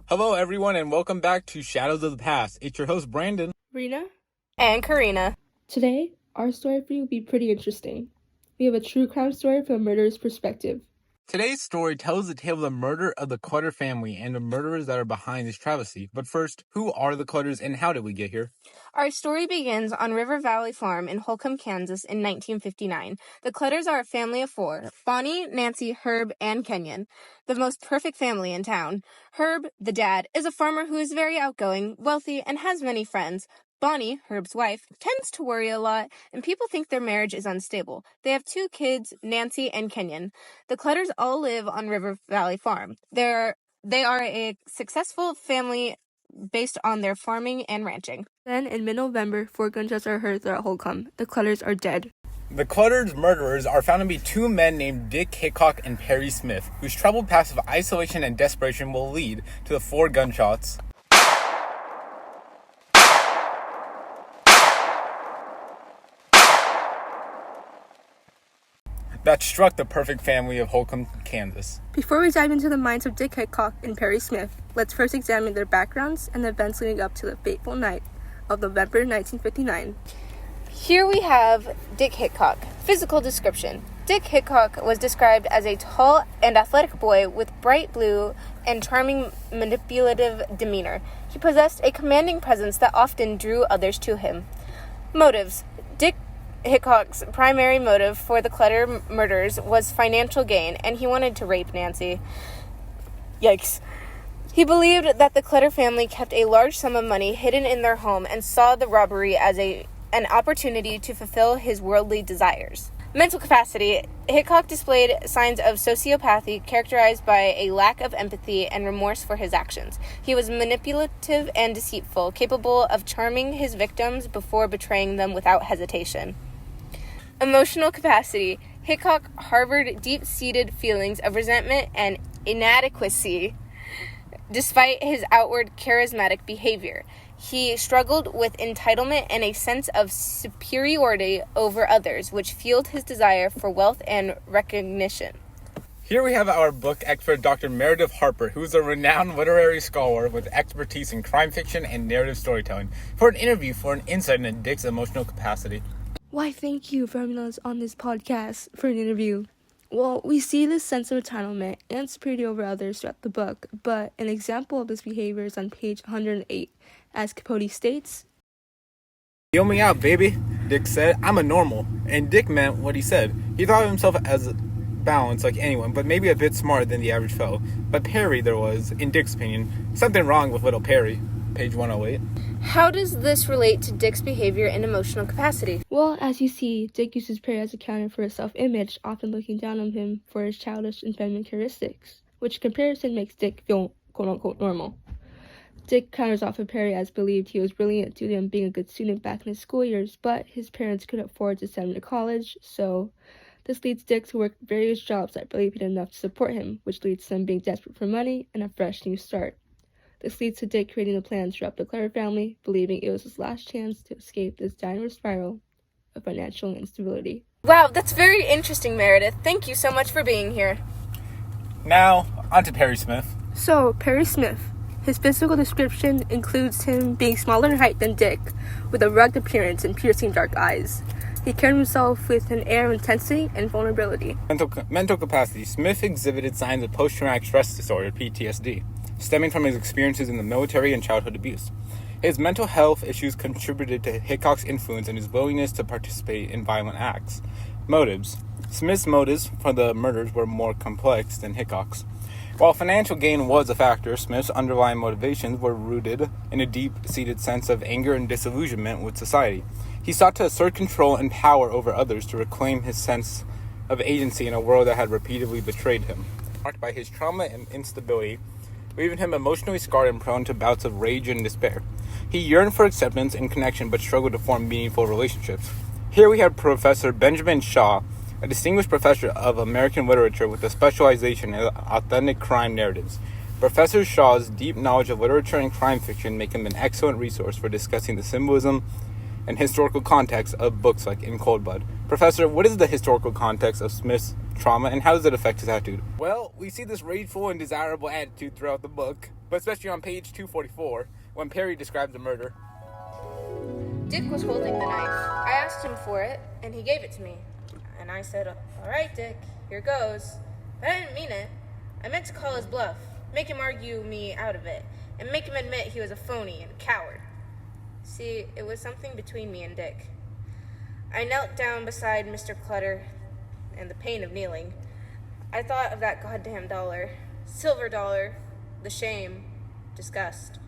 Hello, everyone, and welcome back to Shadows of the Past. It's your host, Brandon. Rena? And Karina. Today, our story for you will be pretty interesting. We have a true crime story from a murderer's perspective. Today's story tells the tale of the murder of the Clutter family and the murderers that are behind this travesty. But first, who are the Clutters and how did we get here? Our story begins on River Valley Farm in Holcomb, Kansas in 1959. The Clutters are a family of four: Bonnie, Nancy, Herb, and Kenyon. The most perfect family in town. Herb, the dad, is a farmer who is very outgoing, wealthy, and has many friends. Bonnie, Herb's wife, tends to worry a lot, and people think their marriage is unstable. They have two kids, Nancy and Kenyon. The Clutters all live on River Valley Farm. They are a successful family based on their farming and ranching. Then, in mid-November, 4 gunshots are heard throughout Holcomb. The Clutters are dead. The Clutters' murderers are found to be two men named Dick Hickok and Perry Smith, whose troubled past of isolation and desperation will lead to the 4 gunshots that struck the perfect family of Holcomb, Kansas. Before we dive into the minds of Dick Hickok and Perry Smith, let's first examine their backgrounds and the events leading up to the fateful night of November 1959. Here we have Dick Hickok. Physical description. Dick Hickok was described as a tall and athletic boy with bright blue and charming manipulative demeanor. He possessed a commanding presence that often drew others to him. Motives. Dick Hickok's primary motive for the Clutter murders was financial gain, and he wanted to rape Nancy. Yikes. He believed that the Clutter family kept a large sum of money hidden in their home and saw the robbery as an opportunity to fulfill his worldly desires. Mental capacity. Hickok displayed signs of sociopathy characterized by a lack of empathy and remorse for his actions. He was manipulative and deceitful, capable of charming his victims before betraying them without hesitation. Emotional capacity. Hickok harbored deep-seated feelings of resentment and inadequacy despite his outward charismatic behavior. He struggled with entitlement and a sense of superiority over others, which fueled his desire for wealth and recognition. Here we have our book expert, Dr. Meredith Harper, who is a renowned literary scholar with expertise in crime fiction and narrative storytelling, for an interview for an insight into Dick's emotional capacity. Why, thank you for having us on this podcast for an interview. Well, we see this sense of entitlement and superiority over others throughout the book, but an example of this behavior is on page 108. As Capote states, "Feel me out, baby," Dick said. "I'm a normal." And Dick meant what he said. He thought of himself as balanced like anyone, but maybe a bit smarter than the average fellow. But Perry, there was, in Dick's opinion, something wrong with little Perry. Page 108. How does this relate to Dick's behavior and emotional capacity? well, as you see, Dick uses Perry as a counter for his self-image, often looking down on him for his childish and feminine characteristics, which comparison makes Dick feel quote-unquote normal. Dick counters off of Perry as believed he was brilliant due to him being a good student back in his school years, but his parents couldn't afford to send him to college, so this leads Dick to work various jobs that barely paid enough to support him, which leads to him being desperate for money and a fresh new start. This leads to Dick creating a plan to rob the Clutter family, believing it was his last chance to escape this downward spiral of financial instability. Wow, that's very interesting, Meredith. Thank you so much for being here. Now, on to Perry Smith. So, Perry Smith. His physical description includes him being smaller in height than Dick, with a rugged appearance and piercing dark eyes. He carried himself with an air of intensity and vulnerability. Mental capacity. Smith exhibited signs of post-traumatic stress disorder, PTSD, stemming from his experiences in the military and childhood abuse. His mental health issues contributed to Hickok's influence and his willingness to participate in violent acts. Motives. Smith's motives for the murders were more complex than Hickok's. While financial gain was a factor, Smith's underlying motivations were rooted in a deep-seated sense of anger and disillusionment with society. He sought to assert control and power over others to reclaim his sense of agency in a world that had repeatedly betrayed him. Marked by his trauma and instability, leaving him emotionally scarred and prone to bouts of rage and despair. He yearned for acceptance and connection, but struggled to form meaningful relationships. Here we have Professor Benjamin Shaw, a distinguished professor of American literature with a specialization in authentic crime narratives. Professor Shaw's deep knowledge of literature and crime fiction make him an excellent resource for discussing the symbolism and historical context of books like In Cold Blood. Professor, what is the historical context of Smith's trauma, and how does it affect his attitude? Well, we see this rageful and desirable attitude throughout the book, but especially on page 244, when Perry describes the murder. Dick was holding the knife. I asked him for it, and he gave it to me. And I said, "All right, Dick, here goes." But I didn't mean it. I meant to call his bluff, make him argue me out of it, and make him admit he was a phony and a coward. See, it was something between me and Dick. I knelt down beside Mr. Clutter, and the pain of kneeling. I thought of that goddamn dollar, silver dollar, the shame, disgust.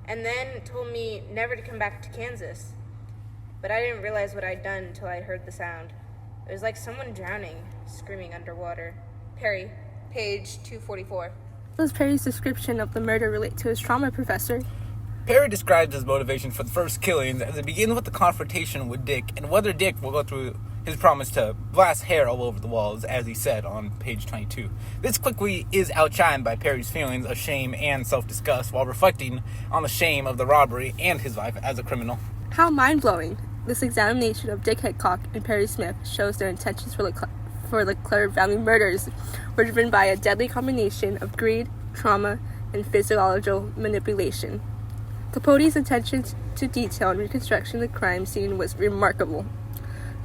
And then told me never to come back to Kansas. But I didn't realize what I'd done until I heard the sound. It was like someone drowning, screaming underwater. Perry, page 244. How does Perry's description of the murder relate to his trauma, Professor? Perry describes his motivation for the first killings as it begins with the confrontation with Dick and whether Dick will go through his promise to blast hair all over the walls, as he said on page 22. This quickly is outshined by Perry's feelings of shame and self-disgust while reflecting on the shame of the robbery and his life as a criminal. How mind-blowing! This examination of Dick Hickok and Perry Smith shows their intentions for the Clutter family murders were driven by a deadly combination of greed, trauma, and physiological manipulation. Capote's attention to detail and reconstruction of the crime scene was remarkable.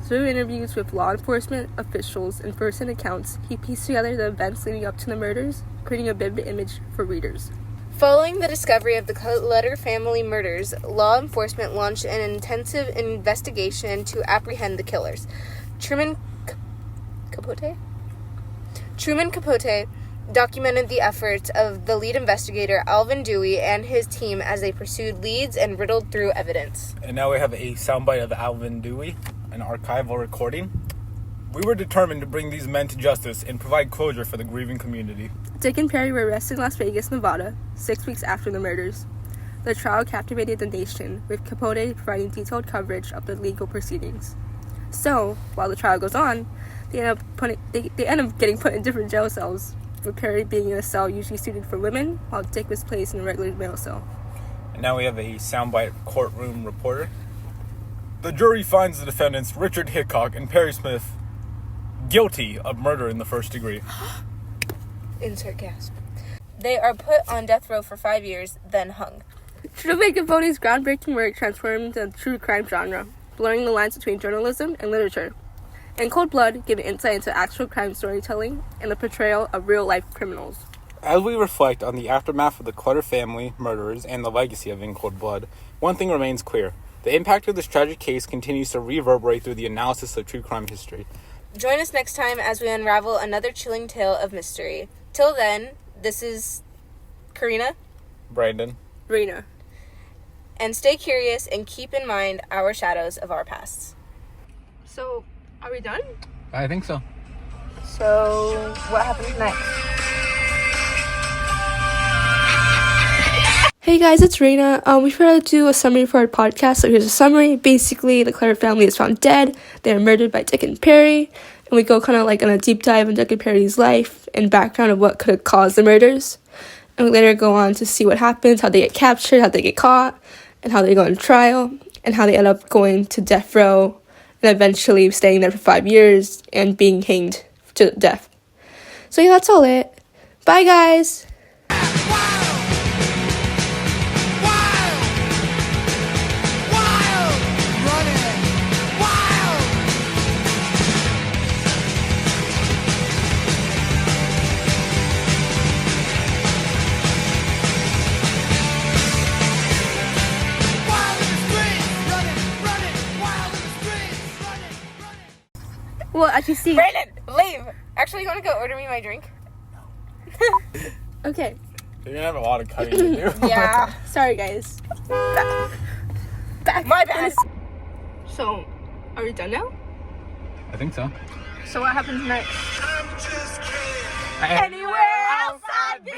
Through interviews with law enforcement officials and first-hand accounts, he pieced together the events leading up to the murders, creating a vivid image for readers. Following the discovery of the Clutter family murders, law enforcement launched an intensive investigation to apprehend the killers. Truman Capote documented the efforts of the lead investigator, Alvin Dewey, and his team as they pursued leads and riddled through evidence. And now we have a soundbite of Alvin Dewey, an archival recording. We were determined to bring these men to justice and provide closure for the grieving community. Dick and Perry were arrested in Las Vegas, Nevada, 6 weeks after the murders. The trial captivated the nation, with Capote providing detailed coverage of the legal proceedings. So, while the trial goes on, they end up getting put in different jail cells, with Perry being in a cell usually suited for women, while Dick was placed in a regular male cell. And now we have a soundbite courtroom reporter. The jury finds the defendants, Richard Hickok and Perry Smith, guilty of murder in the first degree. Insert gasp. They are put on death row for 5 years, then hung. Truman Capote's groundbreaking work transformed the true crime genre, blurring the lines between journalism and literature. In Cold Blood, giving insight into actual crime storytelling and the portrayal of real-life criminals. As we reflect on the aftermath of the Clutter family murders and the legacy of In Cold Blood, one thing remains clear. The impact of this tragic case continues to reverberate through the analysis of true crime history. Join us next time as we unravel another chilling tale of mystery. Till then, this is Karina, Brandon, Rena. And stay curious and keep in mind our shadows of our pasts. So, are we done? I think so. So, what happens next? Hey guys, it's Reina. We forgot to do a summary for our podcast, so here's a summary. Basically, the Clutter family is found dead. They are murdered by Dick and Perry. And we go kind of like on a deep dive into Dick and Perry's life and background of what could have caused the murders. And we later go on to see what happens, how they get captured, how they get caught, and how they go on trial, and how they end up going to death row, and eventually staying there for 5 years and being hanged to death. So yeah, that's all it. Bye guys! Well, as you see... Brandon, leave! Actually, you want to go order me my drink? Okay. You're gonna have a lot of cutting to do. Yeah. Sorry, guys. Back. My bad. So, are we done now? I think so. So what happens next? Anywhere else I'd be.